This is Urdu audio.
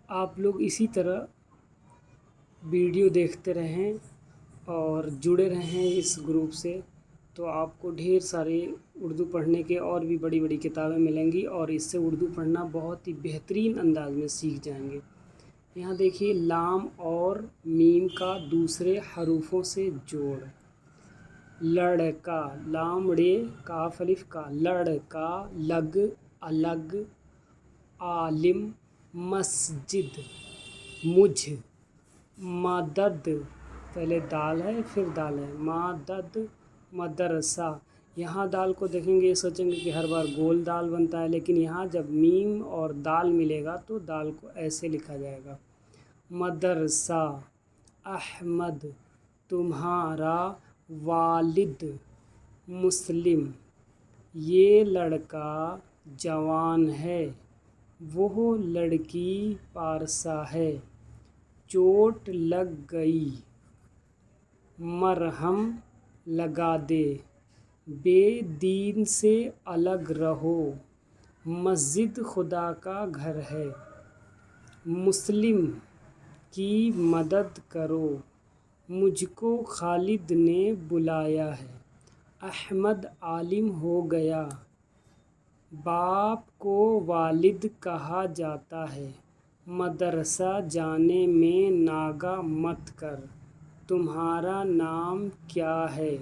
آپ لوگ اسی طرح ویڈیو دیکھتے رہیں اور جڑے رہیں اس گروپ سے، تو آپ کو ڈھیر سارے اردو پڑھنے کے اور بھی بڑی بڑی کتابیں ملیں گی، اور اس سے اردو پڑھنا بہت ہی بہترین انداز میں سیکھ جائیں گے۔ یہاں دیکھیے، لام اور میم کا دوسرے حروفوں سے جوڑ۔ لڑکا، لام ڑے کاف الف کا، لڑکا، لگ، الگ، عالم، مسجد، مجھ، مدد، پہلے دال ہے پھر دال ہے، مدد، مدرسہ۔ یہاں دال کو دیکھیں گے، سوچیں گے کہ ہر بار گول دال بنتا ہے، لیکن یہاں جب میم اور دال ملے گا تو دال کو ایسے لکھا جائے گا، مدرسہ۔ احمد، تمہارا والد، مسلم۔ یہ لڑکا جوان ہے، وہ لڑکی پارسا ہے۔ چوٹ لگ گئی، مرہم لگا دے۔ بے دین سے الگ رہو، مسجد خدا کا گھر ہے۔ مسلم کی مدد کرو، مجھ کو خالد نے بلایا ہے۔ احمد عالم ہو گیا، باپ کو والد کہا جاتا ہے۔ مدرسہ جانے میں ناغہ مت کر، تمہارا نام کیا ہے؟